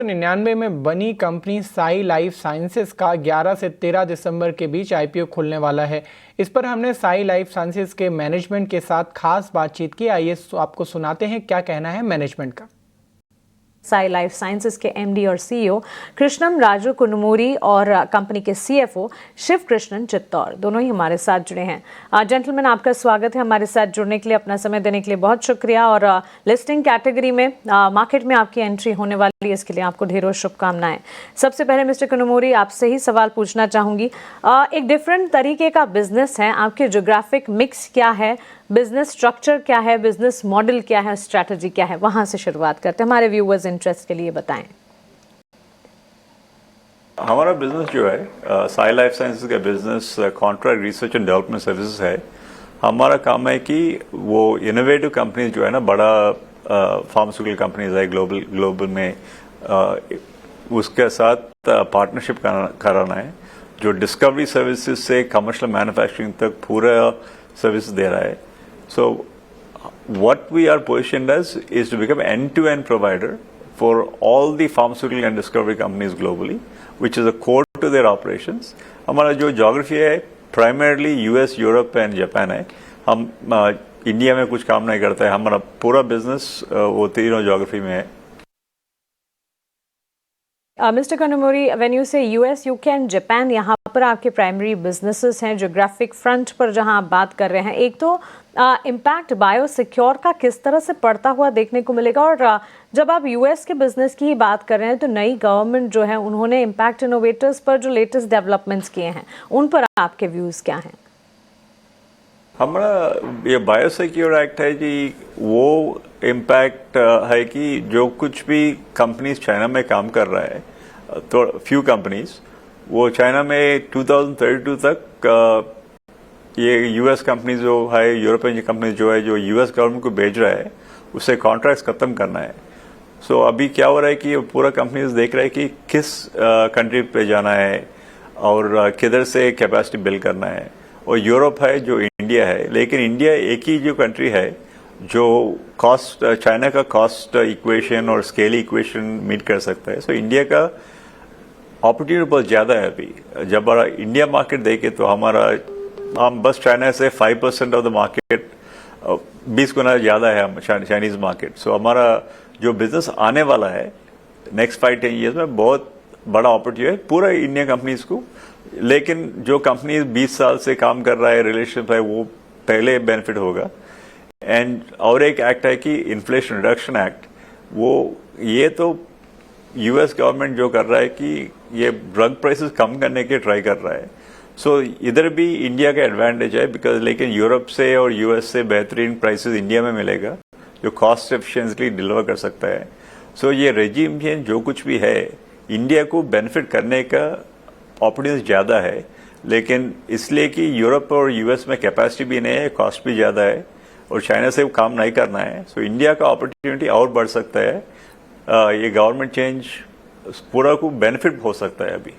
1999 में बनी company Sai life sciences का 11 से 13 दिसंबर के बीच आईपीओ खुलने वाला है। इस पर हमने साई लाइफ साइंसेज के मैनेजमेंट के साथ खास बातचीत की। आइए आपको सुनाते हैं क्या कहना है मैनेजमेंट का। साई लाइफ साइंसेज के एमडी और सीईओ कृष्णम राजू कुनुमुरी और कंपनी के सीएफओ शिव कृष्णन चित्तौर दोनों ही हमारे साथ जुड़े हैं। जेंटलमैन, आपका स्वागत है। हमारे साथ जुड़ने के लिए, अपना समय देने के लिए बहुत शुक्रिया। और लिस्टिंग कैटेगरी में मार्केट में आपकी एंट्री होने वाली है, इसके लिए आपको ढेरों शुभकामनाएं। सबसे पहले मिस्टर कुनुमुरी, आपसे ही सवाल पूछना चाहूंगी। एक डिफरेंट तरीके का बिजनेस है, आपके जोग्राफिक मिक्स क्या है, बिजनेस स्ट्रक्चर क्या है, बिजनेस मॉडल क्या है, स्ट्रैटेजी क्या है, वहां से शुरुआत करते हैं। हमारे व्यूअर्स इंटरेस्ट के लिए बताएं। हमारा बिजनेस जो है साई लाइफ साइंसेज का business contract research and development services है। हमारा काम है कि वो इनोवेटिव कंपनीज जो है ना, बड़ा फार्मास्यूटिकल कंपनीज है ग्लोबल में, उसके साथ पार्टनरशिप कराना है, जो डिस्कवरी सर्विसेज से कमर्शियल मैन्युफैक्चरिंग तक पूरा सर्विस दे रहा है। So what we are positioned as is to become end-to-end provider for all the pharmaceutical and discovery companies globally, which is a core to their operations. हमारा जो geography है primarily US, Europe and Japan है। हम India में कुछ काम नहीं करता है। हमारा पूरा बिजनेस वो तीनों geography में है। Mr. Kanumuri, when you say US, UK and Japan, यहाँ पर आपके प्राइमरी बिजनेसेस हैं। जोग्राफिक फ्रंट पर जहाँ आप बात कर रहे हैं, एक तो इम्पैक्ट बायोसिक्योर का किस तरह से पड़ता हुआ देखने को मिलेगा, और जब आप यूएस के बिजनेस की ही बात कर रहे हैं तो नई गवर्नमेंट जो है उन्होंने इम्पैक्ट इनोवेटर्स पर जो लेटेस्ट डेवलपमेंट्स किए हैं उन पर आपके व्यूज़ क्या हैं? हमारा ये बायोसिक्योर एक्ट है जी, वो इम्पैक्ट है कि जो कुछ भी कंपनीज चाइना में काम कर रहा है, तो फ्यू कंपनीज वो चाइना में 2032 तक ये यूएस कंपनीज जो है, यूरोपियन कंपनीज जो है, जो यूएस गवर्नमेंट को भेज रहा है, उससे कॉन्ट्रैक्ट्स खत्म करना है। सो अभी क्या हो रहा है कि पूरा कंपनीज देख रहे हैं कि किस कंट्री पे जाना है और किधर से कैपेसिटी बिल्ड करना है। और यूरोप है, जो इंडिया है, लेकिन इंडिया एक ही जो कंट्री है जो कॉस्ट चाइना का कॉस्ट इक्वेशन और स्केल इक्वेशन मीट कर सकता है। सो इंडिया का अपॉर्चुनिटी बहुत ज़्यादा है। अभी जब इंडिया मार्केट देखे तो हम बस चाइना से 5% ऑफ द मार्केट, 20 गुना ज़्यादा है चाइनीज मार्केट। सो हमारा जो बिजनेस आने वाला है नेक्स्ट 5-10 ईयर्स में बहुत बड़ा अपॉर्चुनिटी है पूरा इंडियन कंपनीज को। लेकिन जो कंपनीज 20 साल से काम कर रहा है, रिलेशनशिप है, वो पहले बेनिफिट होगा। एंड और एक एक्ट है कि इन्फ्लेशन रिडक्शन एक्ट, वो ये तो यूएस गवर्नमेंट जो कर रहा है कि ये ड्रग प्राइसेस कम करने के ट्राई कर रहा है। सो इधर भी इंडिया का एडवांटेज है, बिकॉज लेकिन यूरोप से और यूएस से बेहतरीन प्राइसेस इंडिया में मिलेगा, जो कॉस्ट एफिशिएंटली डिलीवर कर सकता है। सो ये रेजिम जो कुछ भी है, इंडिया को बेनिफिट करने का अपॉर्चुनिटीज ज़्यादा है, लेकिन इसलिए कि यूरोप और यूएस में कैपेसिटी भी नहीं है, कॉस्ट भी ज़्यादा है और चाइना से काम नहीं करना है। सो इंडिया का अपॉर्चुनिटी और बढ़ सकता है। ये गवर्नमेंट चेंज पूरा को बेनिफिट हो सकता है अभी।